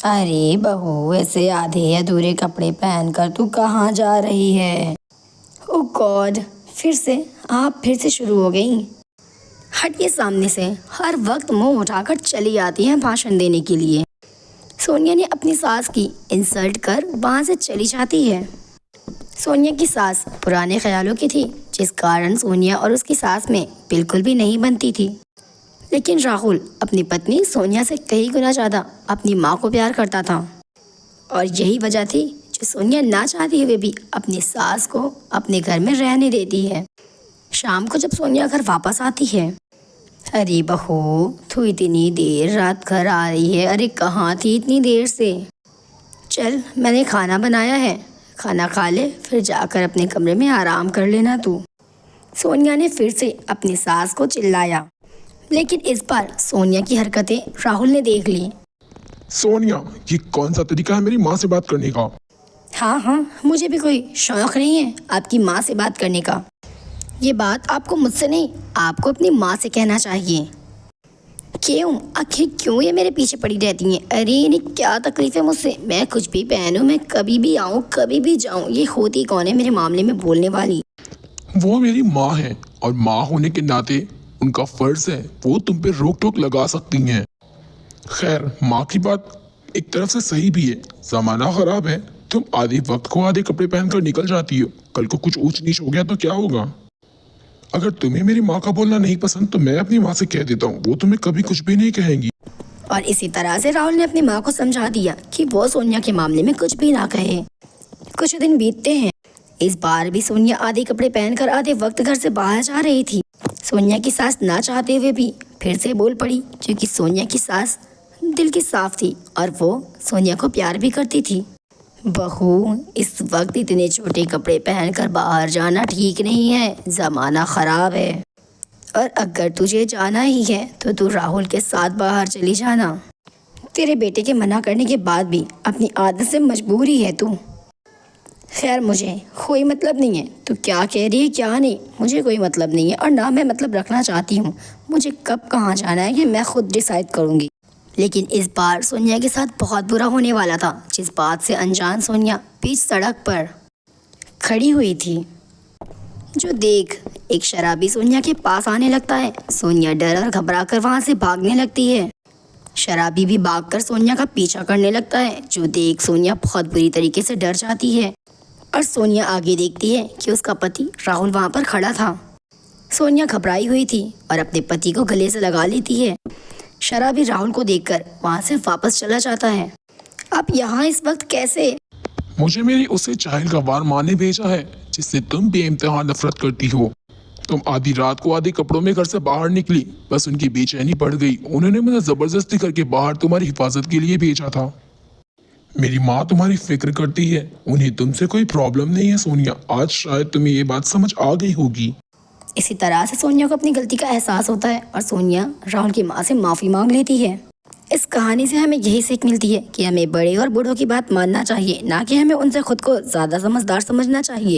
अरे बहू, ऐसे आधे अधूरे कपड़े पहनकर तू कहाँ जा रही है? ओ गॉड, आप फिर से शुरू हो गई। हटिए सामने से, हर वक्त मुंह उठाकर चली आती हैं भाषण देने के लिए। सोनिया ने अपनी सास की इंसल्ट कर वहाँ से चली जाती है। सोनिया की सास पुराने ख्यालों की थी, जिस कारण सोनिया और उसकी सास में बिल्कुल भी नहीं बनती थी। लेकिन राहुल अपनी पत्नी सोनिया से कई गुना ज़्यादा अपनी माँ को प्यार करता था, और यही वजह थी जो सोनिया ना चाहते हुए भी अपनी सास को अपने घर में रहने देती है। शाम को जब सोनिया घर वापस आती है, अरे बहू, तू इतनी देर रात घर आ रही है? अरे कहाँ थी इतनी देर से? चल, मैंने खाना बनाया है, खाना खा ले, फिर जाकर अपने कमरे में आराम कर लेना तू। सोनिया ने फिर से अपनी सास को चिल्लाया, लेकिन इस बार सोनिया की हरकतें राहुल ने देख ली। सोनिया, ये कौन सा तरीका है मेरी माँ से बात करने का? हाँ, मुझे भी कोई शौक नहीं है आपकी माँ से बात करने का। ये बात आपको मुझसे नहीं, आपको अपनी माँ से कहना चाहिए। क्यों? आखिर क्यों ये मेरे पीछे पड़ी रहती हैं? अरे इन्हें क्या तकलीफ है मुझसे? मैं कुछ भी पहनूं, मैं कभी भी आऊँ, कभी भी जाऊँ, ये होती कौन है मेरे मामले में बोलने वाली? वो मेरी माँ है, और माँ होने के नाते उनका फर्ज है वो तुम पे रोक टोक लगा सकती हैं। खैर, माँ की बात एक तरफ से सही भी है। जमाना खराब है, तुम आधे वक्त को आधे कपड़े पहनकर निकल जाती हो। कल को कुछ ऊंच नीच हो गया तो क्या होगा? अगर तुम्हें मेरी माँ का बोलना नहीं पसंद तो मैं अपनी माँ से कह देता हूँ, वो तुम्हें कभी कुछ भी नहीं कहेंगी। और इसी तरह से राहुल ने अपनी माँ को समझा दिया कि वो सोनिया के मामले में कुछ भी ना कहे। कुछ दिन बीतते हैं। इस बार भी सोनिया आधे कपड़े पहनकर आधे वक्त घर से बाहर जा रही थी। सोनिया की सास ना चाहते हुए भी फिर से बोल पड़ी, क्योंकि सोनिया की सास दिल की साफ थी और वो सोनिया को प्यार भी करती थी। बहू, इस वक्त इतने छोटे कपड़े पहनकर बाहर जाना ठीक नहीं है, ज़माना ख़राब है। और अगर तुझे जाना ही है तो तू राहुल के साथ बाहर चली जाना। तेरे बेटे के मना करने के बाद भी अपनी आदत से मजबूर ही है तू। खैर, मुझे कोई मतलब नहीं है तू क्या कह रही है क्या नहीं, मुझे कोई मतलब नहीं है, और ना मैं मतलब रखना चाहती हूँ। मुझे कब कहाँ जाना है ये मैं खुद डिसाइड करूँगी। लेकिन इस बार सोनिया के साथ बहुत बुरा होने वाला था, जिस बात से अनजान सोनिया बीच सड़क पर खड़ी हुई थी। जो देख एक शराबी सोनिया के पास आने लगता है। सोनिया डर और घबरा कर वहाँ से भागने लगती है। शराबी भी भागकर सोनिया का पीछा करने लगता है। जो देख सोनिया बहुत बुरी तरीके से डर जाती है, और सोनिया आगे देखती है कि उसका पति राहुल वहाँ पर खड़ा था। सोनिया घबराई हुई थी और अपने पति को गले से लगा लेती है। शराबी राहुल को देखकर वहाँ से वापस चला जाता है। आप यहाँ इस वक्त कैसे? मुझे मेरी उसे जाहिल गवार माँ ने भेजा है, जिससे तुम बेइंतहा नफरत करती हो। तुम आधी रात को आधे कपड़ों में घर से बाहर निकली, बस उनकी बेचैनी बढ़ गई। उन्होंने मुझे जबरदस्ती करके बाहर तुम्हारी हिफाजत के लिए भेजा था। मेरी माँ तुम्हारी फिक्र करती है, उन्हें तुमसे कोई प्रॉब्लम नहीं है सोनिया। आज शायद तुम्हें ये बात समझ आ गई होगी। इसी तरह से सोनिया को अपनी गलती का एहसास होता है और सोनिया राहुल की माँ से माफ़ी मांग लेती है। इस कहानी से हमें यही सीख मिलती है कि हमें बड़े और बूढ़ों की बात मानना चाहिए, ना कि हमें उनसे खुद को ज़्यादा समझदार समझना चाहिए।